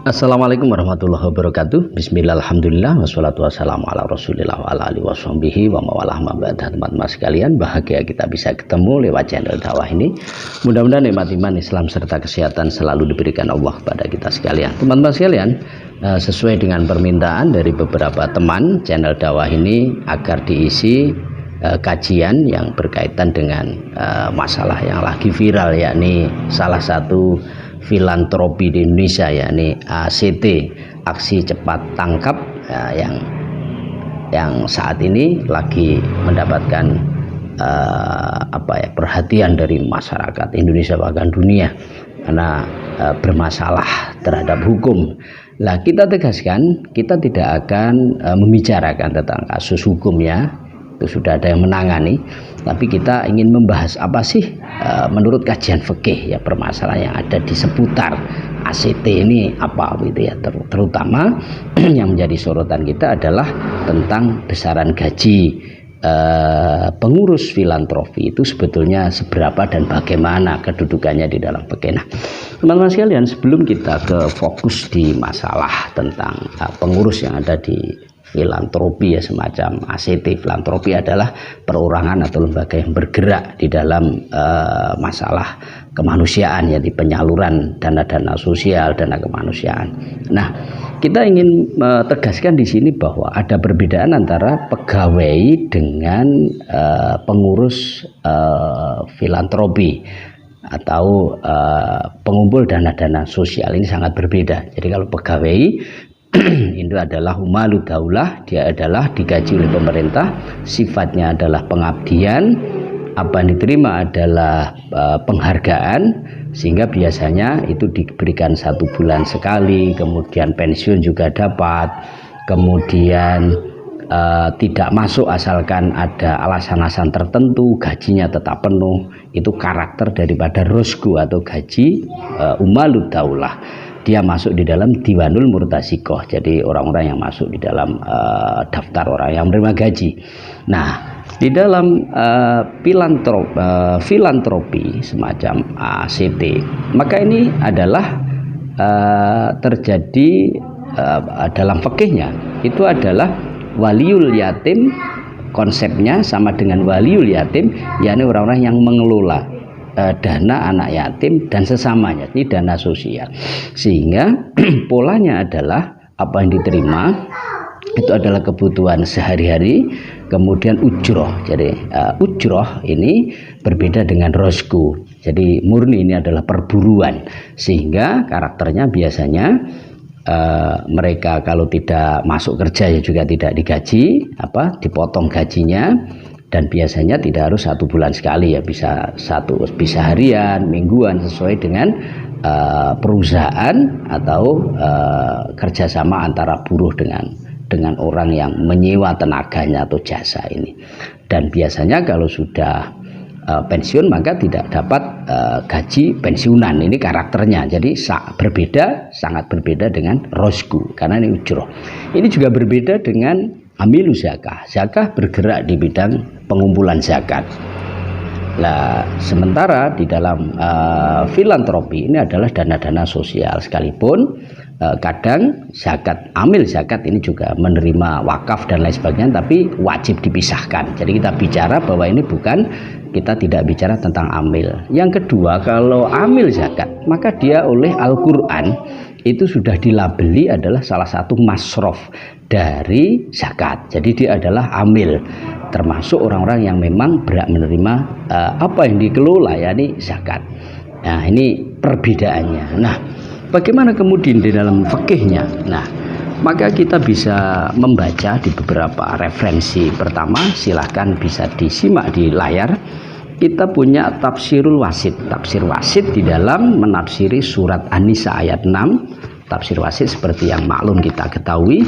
Assalamualaikum warahmatullahi wabarakatuh. Bismillah, alhamdulillah, wassalatu wassalamu ala rasulillah wa ala alihi washambihi wa mawalah ma'badah. Teman-teman sekalian, bahagia kita bisa ketemu lewat channel dakwah ini. Mudah-mudahan nikmat iman, Islam serta kesehatan selalu diberikan Allah kepada kita sekalian. Teman-teman sekalian, sesuai dengan permintaan dari beberapa teman, channel dakwah ini agar diisi kajian yang berkaitan dengan masalah yang lagi viral, yakni salah satu filantropi di Indonesia, yakni ACT, aksi cepat tangkap, yang saat ini lagi mendapatkan perhatian dari masyarakat Indonesia bahkan dunia karena bermasalah terhadap hukum. Nah, kita tegaskan kita tidak akan membicarakan tentang kasus hukumnya, itu sudah ada yang menangani, tapi kita ingin membahas apa sih menurut kajian fikih ya permasalahan yang ada di seputar ACT ini apa gitu ya, terutama yang menjadi sorotan kita adalah tentang besaran gaji pengurus filantropi itu sebetulnya seberapa dan bagaimana kedudukannya di dalam fikih. Nah, teman-teman sekalian, sebelum kita ke fokus di masalah tentang pengurus yang ada di filantropi ya, semacam ACT, filantropi adalah perorangan atau lembaga yang bergerak di dalam masalah kemanusiaan, ya, di penyaluran dana-dana sosial, dana kemanusiaan. Nah, kita ingin tegaskan di sini bahwa ada perbedaan antara pegawai dengan pengurus filantropi atau pengumpul dana-dana sosial. Ini sangat berbeda. Jadi kalau pegawai itu adalah humalu daulah, dia adalah digaji oleh pemerintah, sifatnya adalah pengabdian, apa yang diterima adalah penghargaan, sehingga biasanya itu diberikan 1 bulan sekali, kemudian pensiun juga dapat, kemudian tidak masuk asalkan ada alasan-alasan tertentu, gajinya tetap penuh. Itu karakter daripada rosku atau gaji humalu daulah. Dia masuk di dalam Diwanul Murtasikoh, jadi orang-orang yang masuk di dalam daftar orang yang menerima gaji. Nah, di dalam filantropi semacam ACT, maka ini adalah terjadi dalam fikihnya itu adalah waliul yatim. Konsepnya sama dengan waliul yatim, yakni orang-orang yang mengelola dana anak yatim dan sesamanya, ini dana sosial, sehingga polanya adalah apa yang diterima itu adalah kebutuhan sehari-hari, kemudian ujroh. Jadi ujroh ini berbeda dengan rosku, jadi murni ini adalah perburuan, sehingga karakternya biasanya mereka kalau tidak masuk kerja ya juga tidak digaji, dipotong gajinya. Dan biasanya tidak harus 1 bulan sekali, ya, bisa harian, mingguan, sesuai dengan perusahaan atau kerjasama antara buruh dengan orang yang menyewa tenaganya atau jasa ini. Dan biasanya kalau sudah pensiun maka tidak dapat gaji pensiunan. Ini karakternya. Jadi sangat berbeda dengan rosku karena ini ujroh. Ini juga berbeda dengan amilu zakah. Zakah bergerak di bidang pengumpulan zakat. Nah, sementara di dalam filantropi ini adalah dana-dana sosial, sekalipun kadang zakat, amil zakat ini juga menerima wakaf dan lain sebagainya, tapi wajib dipisahkan. Jadi kita bicara bahwa ini kita tidak bicara tentang amil. Yang kedua, kalau amil zakat, maka dia oleh Al-Quran itu sudah dilabeli adalah salah satu masrof dari zakat. Jadi dia adalah amil, termasuk orang-orang yang memang berhak menerima apa yang dikelola, yakni zakat. Nah, ini perbedaannya. Nah, bagaimana kemudian di dalam fikihnya? Nah, maka kita bisa membaca di beberapa referensi. Pertama, silahkan bisa disimak di layar. Kita punya tafsirul wasit. Tafsir wasit di dalam menafsiri surat An-Nisa ayat 6. Tafsir wasit seperti yang maklum kita ketahui,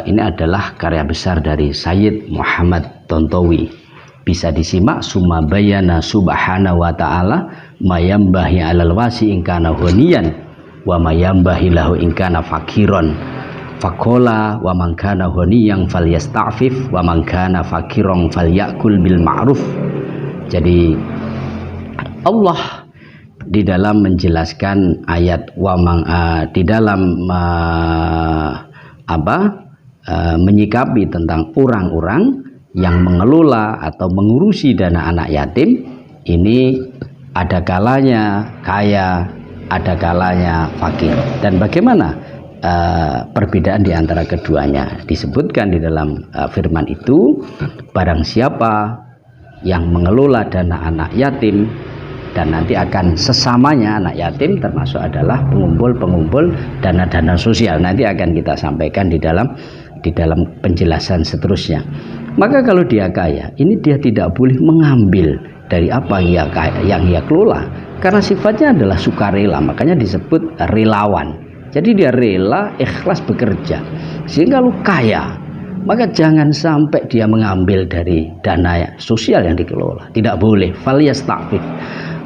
ini adalah karya besar dari Sayyid Muhammad Tontowi. bisa disimak summa bayana subhanahu wa ta'ala mayambahi alal wasi in kana ghaniyan wa mayambahi lahu in kana fakiron faqala wa man kana ghaniyan falyasta'fif wa man kana fakiron falyakul bil ma'ruf. Jadi Allah di dalam menjelaskan ayat di dalam menyikapi tentang orang-orang yang mengelola atau mengurusi dana anak yatim, ini ada kalanya kaya, ada kalanya fakir. Dan bagaimana perbedaan di antara keduanya? Disebutkan di dalam firman itu, barang siapa yang mengelola dana anak yatim, dan nanti akan sesamanya anak yatim termasuk adalah pengumpul dana-dana sosial. Nanti akan kita sampaikan di dalam penjelasan seterusnya. Maka kalau dia kaya, ini dia tidak boleh mengambil dari apa yang ia kelola, karena sifatnya adalah sukarela, makanya disebut relawan. Jadi dia rela, ikhlas bekerja. Sehingga kalau kaya, maka jangan sampai dia mengambil dari dana sosial yang dikelola. Tidak boleh. Falyasta'fif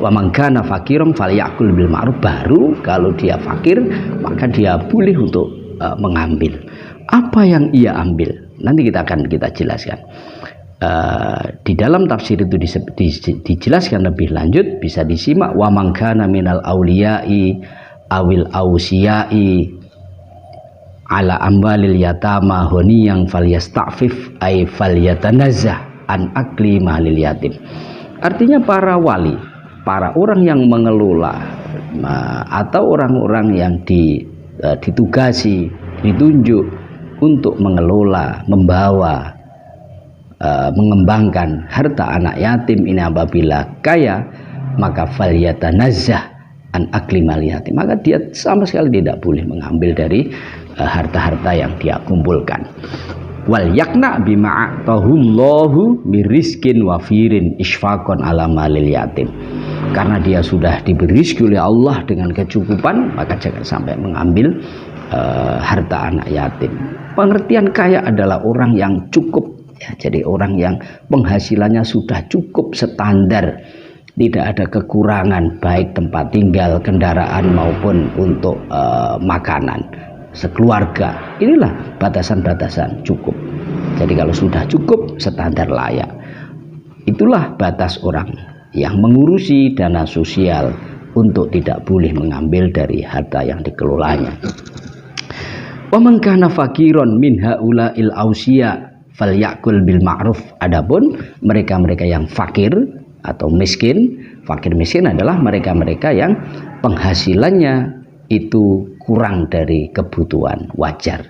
wa man kana fakiran falyakul bil ma'ruf. Baru kalau dia fakir, maka dia boleh untuk mengambil. Apa yang ia ambil nanti kita jelaskan. Di dalam tafsir itu dijelaskan lebih lanjut, bisa disimak wa man kana minal auliyai awil ausiyai ala amwalil yatama yang falyasta'fif ay falyatanazzah an akli malil yatim. Artinya para wali, para orang yang mengelola atau orang-orang yang ditugasi, ditunjuk untuk mengelola, membawa, mengembangkan harta anak yatim ini apabila kaya, maka falyatanazzah an akli malil yatim. Maka dia sama sekali tidak boleh mengambil dari harta-harta yang dia kumpulkan. Wal yakna bima atahullahu miriskin wafirin isfaqon ala malil yatim. Karena dia sudah diberi rezeki oleh Allah dengan kecukupan, maka jangan sampai mengambil harta anak yatim. Pengertian kaya adalah orang yang cukup, ya, jadi orang yang penghasilannya sudah cukup standar, tidak ada kekurangan baik tempat tinggal, kendaraan maupun untuk makanan sekeluarga. Inilah batasan-batasan cukup. Jadi kalau sudah cukup, standar layak, itulah batas orang yang mengurusi dana sosial untuk tidak boleh mengambil dari harta yang dikelolanya. Wa man kana fakiron min haula'il ausiya falyakul bil ma'ruf. Adapun mereka-mereka yang fakir atau miskin, fakir miskin adalah mereka-mereka yang penghasilannya itu kurang dari kebutuhan wajar.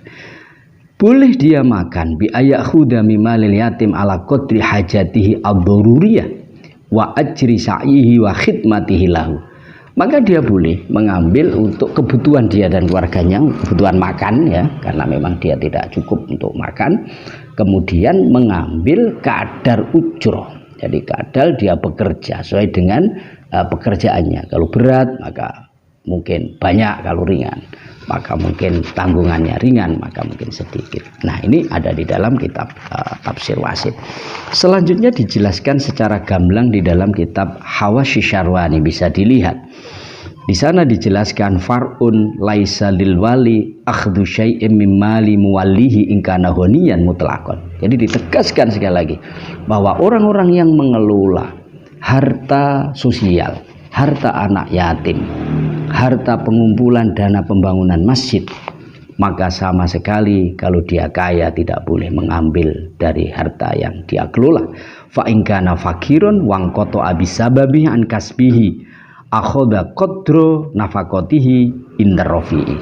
Boleh dia makan bi ayakhudha mimalil yatim ala qadri hajatihi ad-daruriyah wa ajri sa'ihi wa khidmatihi lahu. Maka dia boleh mengambil untuk kebutuhan dia dan keluarganya, kebutuhan makan, ya, karena memang dia tidak cukup untuk makan. Kemudian mengambil kadar ujroh, jadi kadar dia bekerja sesuai dengan pekerjaannya. Kalau berat maka mungkin banyak, kalau ringan maka mungkin tanggungannya ringan, maka mungkin sedikit. Nah, ini ada di dalam kitab Tafsir Wasit. Selanjutnya dijelaskan secara gamblang di dalam kitab Hawasy Syarwani, bisa dilihat. Di sana dijelaskan far'un laisa lil wali akhdhu syai'in min mali muwallihi in kana ghaniyan mutlaqan. Jadi ditegaskan sekali lagi bahwa orang-orang yang mengelola harta sosial, harta anak yatim, harta pengumpulan dana pembangunan masjid, maka sama sekali kalau dia kaya tidak boleh mengambil dari harta yang dia kelola. Fa in kana fakirun wang qata abisababi an kasbihi akhadha qadra nafaqatihi indar rafi'i.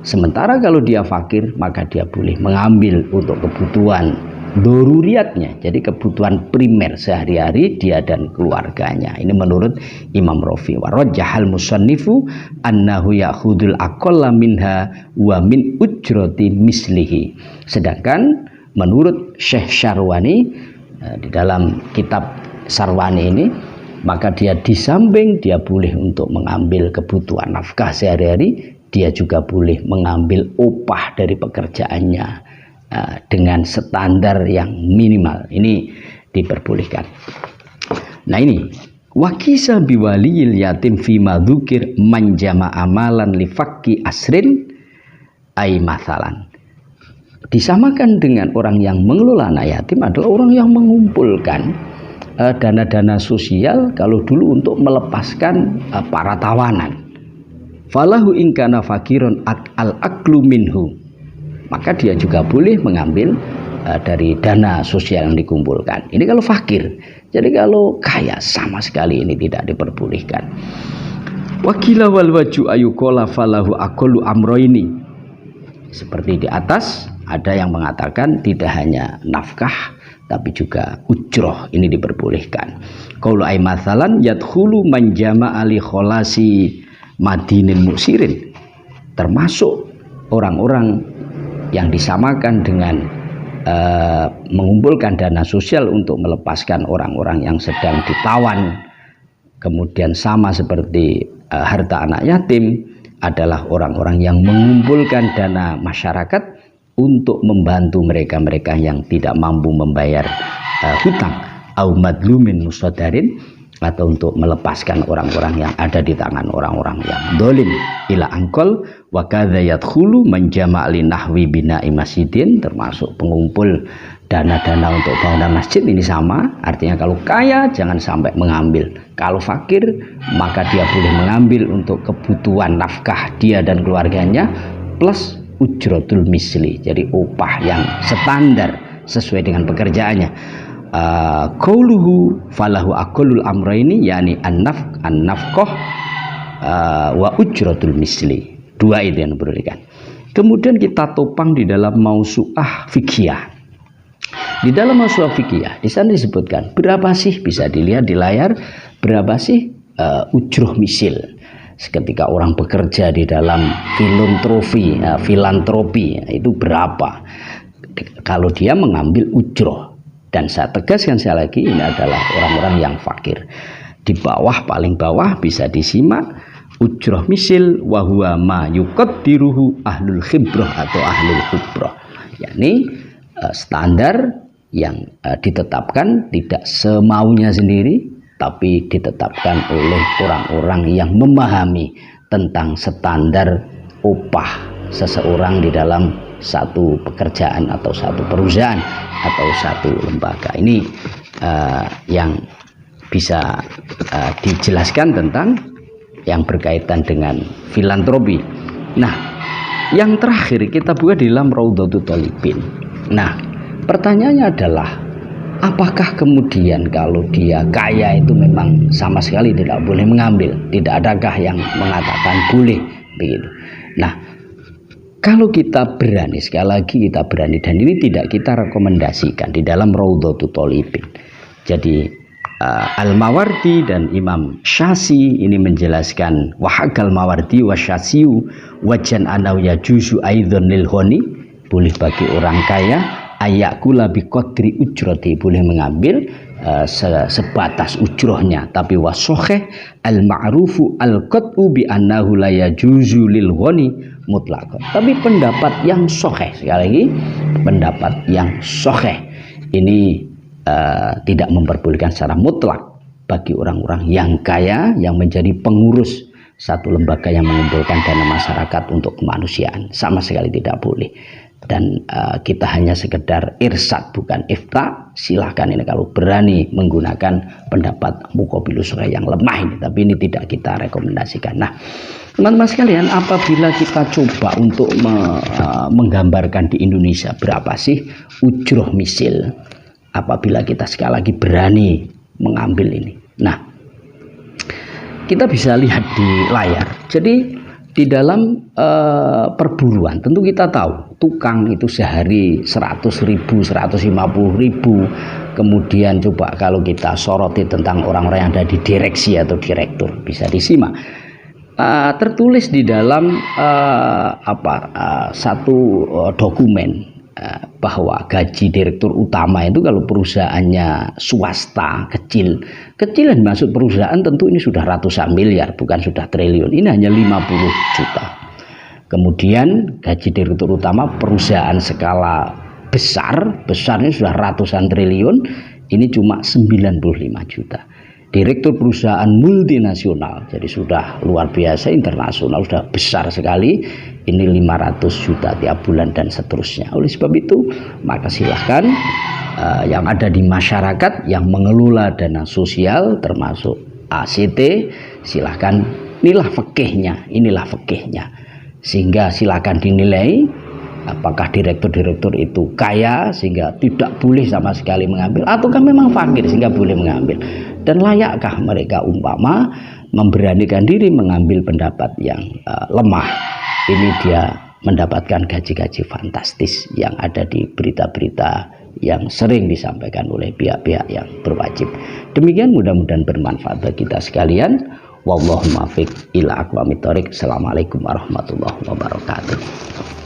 Sementara kalau dia fakir, maka dia boleh mengambil untuk kebutuhan doruriatnya, jadi kebutuhan primer sehari-hari dia dan keluarganya. Ini menurut Imam Rafi. Wa rajjahal musannifu annahu ya'khudul aqalla minha wa min ujrati mislihi. Sedangkan menurut Syekh Syarwani di dalam kitab Syarwani ini, maka dia di samping dia boleh untuk mengambil kebutuhan nafkah sehari-hari, dia juga boleh mengambil upah dari pekerjaannya dengan standar yang minimal. Ini diperbolehkan. Nah ini wakisa biwaliyil yatim fima dzukir manjama amalan li fakki asrin ay mathalan. Disamakan dengan orang yang mengelola anak yatim adalah orang yang mengumpulkan dana-dana sosial kalau dulu untuk melepaskan para tawanan. Falahu in kana fakiron al aklu minhu, maka dia juga boleh mengambil dari dana sosial yang dikumpulkan. Ini kalau fakir. Jadi kalau kaya sama sekali ini tidak diperbolehkan. Wakila wal waju ayukola falahu akolu amroini. Seperti di atas ada yang mengatakan tidak hanya nafkah tapi juga ujroh ini diperbolehkan. Qaulu ay mathalan yadkhulu man jama'a li kholasi madinin musirin, termasuk orang-orang yang disamakan dengan mengumpulkan dana sosial untuk melepaskan orang-orang yang sedang ditawan, kemudian sama seperti harta anak yatim adalah orang-orang yang mengumpulkan dana masyarakat untuk membantu mereka-mereka yang tidak mampu membayar hutang, au madlumin musadarin, atau untuk melepaskan orang-orang yang ada di tangan orang-orang yang dolim. Ila angkol wa kadza yadkhulu man jama' li nahwi bina'i masjidin, termasuk pengumpul dana-dana untuk bangunan masjid. Ini sama, artinya kalau kaya jangan sampai mengambil, kalau fakir maka dia boleh mengambil untuk kebutuhan nafkah dia dan keluarganya plus ujratul misli, jadi upah yang standar sesuai dengan pekerjaannya. Qauluhu falahu aqallul amraini, yakni an-nafqah wa ujratul misli. Dua itu yang diperlukan. Kemudian kita topang di dalam mausu'ah fikih. Di dalam mausu'ah fikih di sana disebutkan berapa sih, bisa dilihat di layar, berapa sih ujroh misil. Ketika orang bekerja di dalam filantropi itu berapa kalau dia mengambil ujroh. Dan saya tegaskan sekali lagi, ini adalah orang-orang yang fakir. Di bawah, paling bawah bisa disimak ujroh misil wa huwa ma yuqaddiruhu ahlul khibrah atau ahlul khibrah, yakni standar yang ditetapkan tidak semaunya sendiri, tapi ditetapkan oleh orang-orang yang memahami tentang standar upah seseorang di dalam satu pekerjaan atau satu perusahaan atau satu lembaga. Ini yang bisa dijelaskan tentang yang berkaitan dengan filantropi. Nah, yang terakhir kita buka di dalam Raudhatul Thalibin. Nah, pertanyaannya adalah apakah kemudian kalau dia kaya itu memang sama sekali tidak boleh mengambil? Tidak adakah yang mengatakan boleh begitu? Nah, kalau kita berani, sekali lagi kita berani, dan ini tidak kita rekomendasikan di dalam Raudhatul Thalibin. Jadi Al-Mawardi dan Imam Syasi ini menjelaskan wahakal Mawardi wa Syasiu wajan anau yajuzu aidzon lil ghani, boleh bagi orang kaya ayakula bi qadri ujrati, boleh mengambil sebatas ujrohnya, tapi wasoheh al-ma'rufu al-qat'u bi annahu la yajuzu lil ghani mutlaqan. Tapi pendapat yang soheh, sekali lagi pendapat yang soheh ini tidak memperbolehkan secara mutlak bagi orang-orang yang kaya yang menjadi pengurus satu lembaga yang mengumpulkan dana masyarakat untuk kemanusiaan, sama sekali tidak boleh. Dan kita hanya sekedar irsyad bukan ifta. Silahkan ini kalau berani menggunakan pendapat muqabilus sahih yang lemah ini, tapi ini tidak kita rekomendasikan. Nah, teman-teman sekalian, apabila kita coba untuk menggambarkan di Indonesia berapa sih ujroh misil, apabila kita sekali lagi berani mengambil ini, nah kita bisa lihat di layar. Jadi di dalam perburuan tentu kita tahu tukang itu sehari 100.000, 150.000. Kemudian coba kalau kita soroti tentang orang-orang yang ada di direksi atau direktur, bisa disimak tertulis di dalam satu dokumen bahwa gaji direktur utama itu kalau perusahaannya swasta kecil dan masuk perusahaan tentu ini sudah ratusan miliar, bukan sudah triliun. Ini hanya 50 juta. Kemudian gaji direktur utama perusahaan skala besarnya sudah ratusan triliun, ini cuma 95 juta. Direktur perusahaan multinasional, jadi sudah luar biasa, internasional, sudah besar sekali, ini 500 juta tiap bulan dan seterusnya. Oleh sebab itu, maka silahkan yang ada di masyarakat yang mengelola dana sosial termasuk ACT, silahkan inilah fikihnya, sehingga silahkan dinilai apakah direktur-direktur itu kaya sehingga tidak boleh sama sekali mengambil, ataukah memang fakir sehingga boleh mengambil, dan layakkah mereka umpama memberanikan diri mengambil pendapat yang lemah. Ini dia mendapatkan gaji-gaji fantastis yang ada di berita-berita yang sering disampaikan oleh pihak-pihak yang berwajib. Demikian, mudah-mudahan bermanfaat bagi kita sekalian. Wallahu muwaffiq ila aqwamit thoriq. Assalamualaikum warahmatullahi wabarakatuh.